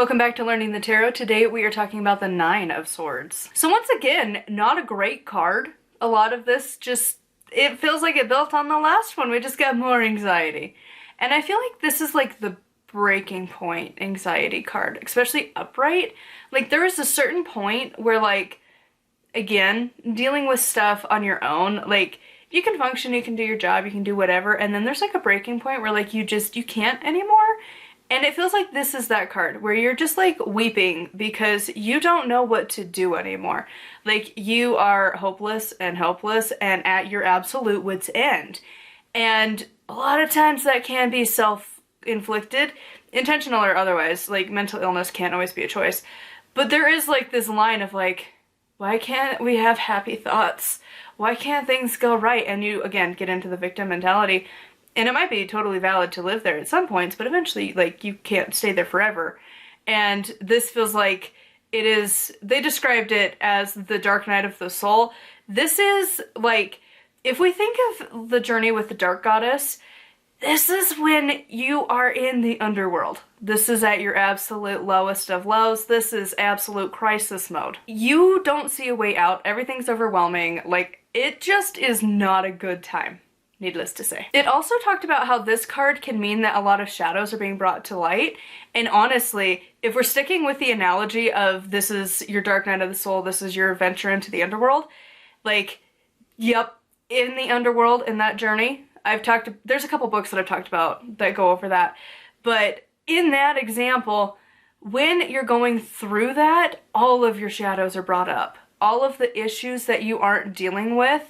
Welcome back to Learning the Tarot. Today we are talking about the Nine of Swords. So once again, not a great card. A lot of this just, it feels like it built on the last one. We just got more anxiety. And I feel like this is like the breaking point anxiety card, especially upright. Like there is a certain point where like, again, dealing with stuff on your own, like you can function, you can do your job, you can do whatever. And then there's like a breaking point where like you can't anymore. And it feels like this is that card where you're just like weeping because you don't know what to do anymore. Like you are hopeless and helpless and at your absolute wit's end. And a lot of times that can be self-inflicted, intentional or otherwise. Like mental illness can't always be a choice. But there is like this line of like, why can't we have happy thoughts? Why can't things go right? And you, again, get into the victim mentality. And it might be totally valid to live there at some points, but eventually, like, you can't stay there forever. And this feels like it is, they described it as the dark night of the soul. This is, like, if we think of the journey with the dark goddess, this is when you are in the underworld. This is at your absolute lowest of lows. This is absolute crisis mode. You don't see a way out. Everything's overwhelming. Like, it just is not a good time. Needless to say. It also talked about how this card can mean that a lot of shadows are being brought to light. And honestly, if we're sticking with the analogy of this is your dark night of the soul, this is your venture into the underworld, like, yep, in the underworld, in that journey, there's a couple books that I've talked about that go over that. But in that example, when you're going through that, all of your shadows are brought up. All of the issues that you aren't dealing with,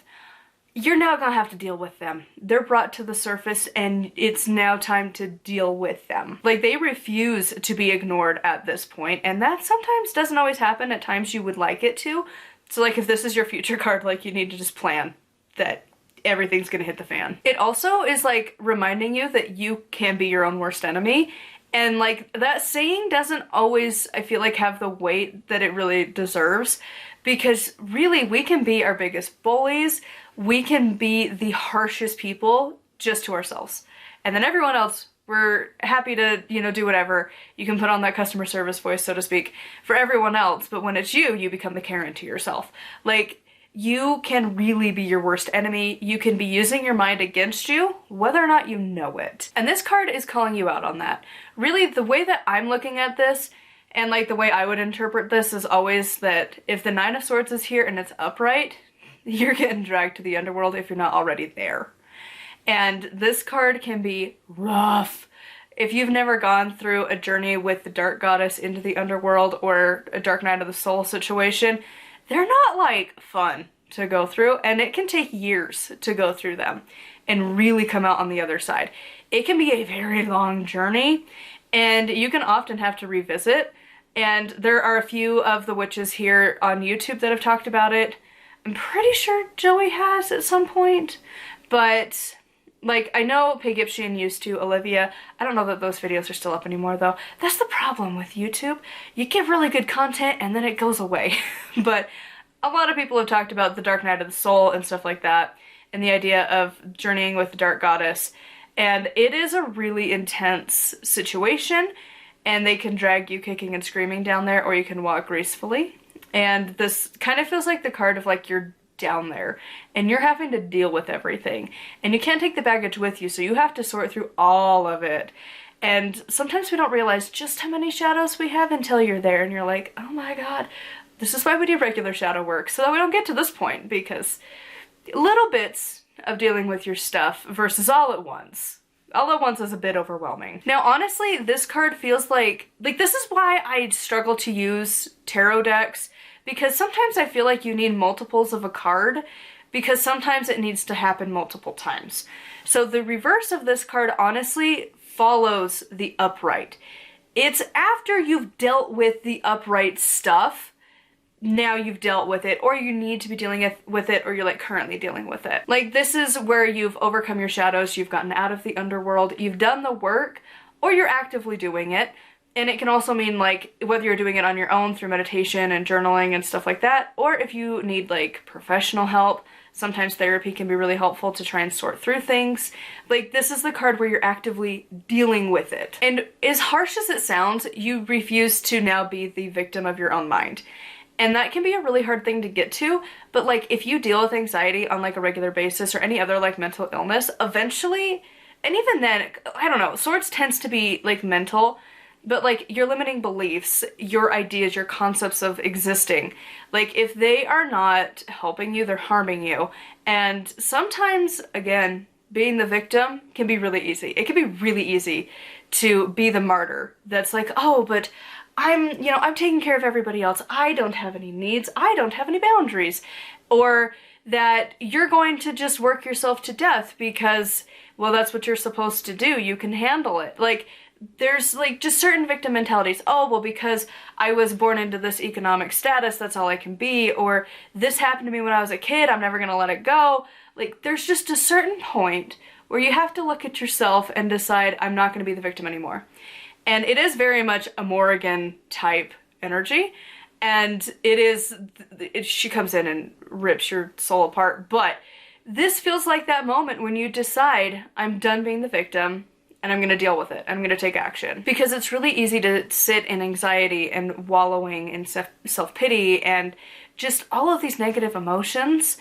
you're now gonna have to deal with them. They're brought to the surface and it's now time to deal with them. Like they refuse to be ignored at this point, and that sometimes doesn't always happen. At times you would like it to. So like if this is your future card, like you need to just plan that everything's gonna hit the fan. It also is like reminding you that you can be your own worst enemy. And like that saying doesn't always, I feel like, have the weight that it really deserves, because really we can be our biggest bullies. We can be the harshest people just to ourselves. And then everyone else, we're happy to, do whatever. You can put on that customer service voice, so to speak, for everyone else. But when it's you, you become the Karen to yourself. Like, you can really be your worst enemy. You can be using your mind against you, whether or not you know it. And this card is calling you out on that. Really, the way that I'm looking at this, and like the way I would interpret this, is always that if the Nine of Swords is here and it's upright, you're getting dragged to the underworld if you're not already there. And this card can be rough. If you've never gone through a journey with the dark goddess into the underworld or a dark night of the soul situation, they're not like fun to go through, and it can take years to go through them and really come out on the other side. It can be a very long journey, and you can often have to revisit. And there are a few of the witches here on YouTube that have talked about it. I'm pretty sure Joey has at some point, but like I know Pig Ipshian used to, Olivia. I don't know that those videos are still up anymore though. That's the problem with YouTube. You get really good content and then it goes away. But a lot of people have talked about the Dark Night of the Soul and stuff like that, and the idea of journeying with the Dark Goddess. And it is a really intense situation, and they can drag you kicking and screaming down there, or you can walk gracefully. And this kind of feels like the card of like you're down there and you're having to deal with everything. And you can't take the baggage with you, so you have to sort through all of it. And sometimes we don't realize just how many shadows we have until you're there and you're like, oh my god, this is why we do regular shadow work, so that we don't get to this point, because little bits of dealing with your stuff versus all at once. All at once is a bit overwhelming. Now, honestly, this card feels like this is why I struggle to use tarot decks, because sometimes I feel like you need multiples of a card, because sometimes it needs to happen multiple times. So the reverse of this card honestly follows the upright. It's after you've dealt with the upright stuff, now you've dealt with it, or you need to be dealing with it, or you're like currently dealing with it. Like this is where you've overcome your shadows, you've gotten out of the underworld, you've done the work, or you're actively doing it. And it can also mean like whether you're doing it on your own through meditation and journaling and stuff like that, or if you need like professional help. Sometimes therapy can be really helpful to try and sort through things. Like, this is the card where you're actively dealing with it. And as harsh as it sounds, you refuse to now be the victim of your own mind. And that can be a really hard thing to get to, but like if you deal with anxiety on like a regular basis or any other like mental illness, eventually, and even then, I don't know, Swords tends to be like mental, but like your limiting beliefs, your ideas, your concepts of existing, like if they are not helping you, they're harming you. And sometimes, again, being the victim can be really easy. It can be really easy to be the martyr that's like, oh, but I'm taking care of everybody else. I don't have any needs. I don't have any boundaries. Or that you're going to just work yourself to death because, well, that's what you're supposed to do. You can handle it. Like, there's like just certain victim mentalities. Oh, well, because I was born into this economic status, that's all I can be. Or this happened to me when I was a kid, I'm never gonna let it go. Like, there's just a certain point where you have to look at yourself and decide, I'm not gonna be the victim anymore. And it is very much a Morrigan type energy. And she comes in and rips your soul apart. But this feels like that moment when you decide, I'm done being the victim, and I'm gonna deal with it. I'm gonna take action. Because it's really easy to sit in anxiety and wallowing in self-pity and just all of these negative emotions.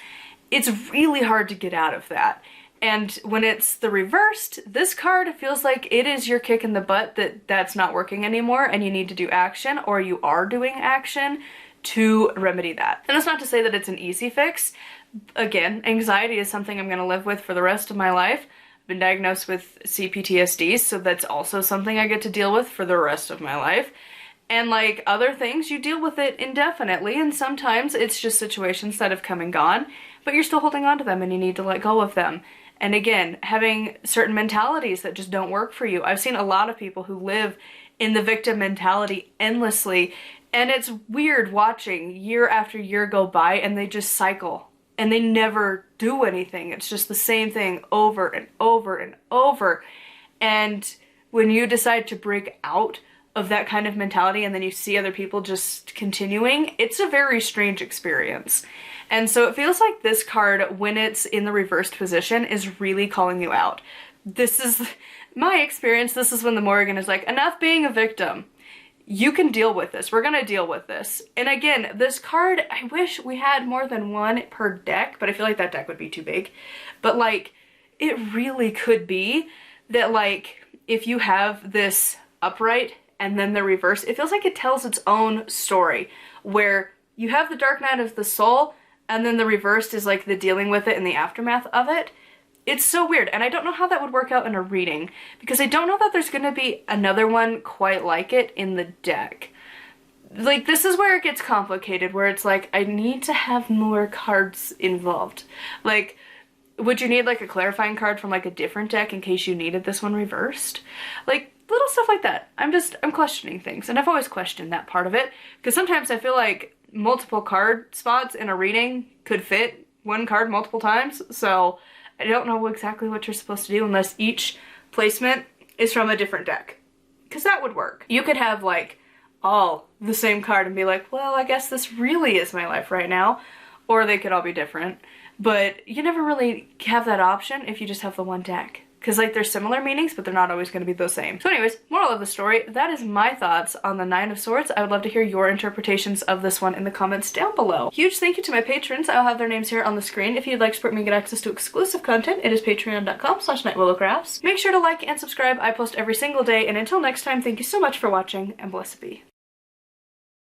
It's really hard to get out of that. And when it's the reversed, this card feels like it is your kick in the butt that's not working anymore and you need to do action, or you are doing action to remedy that. And that's not to say that it's an easy fix. Again, anxiety is something I'm gonna live with for the rest of my life. Been diagnosed with CPTSD, so that's also something I get to deal with for the rest of my life. And like other things, you deal with it indefinitely, and sometimes it's just situations that have come and gone, but you're still holding on to them and you need to let go of them. And again, having certain mentalities that just don't work for you. I've seen a lot of people who live in the victim mentality endlessly, and it's weird watching year after year go by and they just cycle. And they never do anything. It's just the same thing over and over and over. And when you decide to break out of that kind of mentality and then you see other people just continuing, it's a very strange experience. And so it feels like this card, when it's in the reversed position, is really calling you out. This is my experience. This is when the Morrigan is like, enough being a victim. You can deal with this. We're gonna deal with this. And again, this card, I wish we had more than one per deck, but I feel like that deck would be too big. But like, it really could be that like, if you have this upright and then the reverse, it feels like it tells its own story, where you have the Dark Night of the Soul and then the reversed is like the dealing with it and the aftermath of it. It's so weird, and I don't know how that would work out in a reading, because I don't know that there's gonna be another one quite like it in the deck. Like, this is where it gets complicated, where it's like, I need to have more cards involved. Like, would you need like a clarifying card from like a different deck in case you needed this one reversed? Like, little stuff like that. I'm questioning things, and I've always questioned that part of it, because sometimes I feel like multiple card spots in a reading could fit one card multiple times, so I don't know exactly what you're supposed to do unless each placement is from a different deck. Because that would work. You could have like all the same card and be like, well, I guess this really is my life right now. Or they could all be different. But you never really have that option if you just have the one deck. Because like they're similar meanings, but they're not always going to be the same. So anyways, moral of the story, that is my thoughts on the Nine of Swords. I would love to hear your interpretations of this one in the comments down below. Huge thank you to my patrons. I'll have their names here on the screen. If you'd like to support me and get access to exclusive content, it is patreon.com/nightwillowcrafts. Make sure to like and subscribe. I post every single day, and until next time, thank you so much for watching, and blessed be.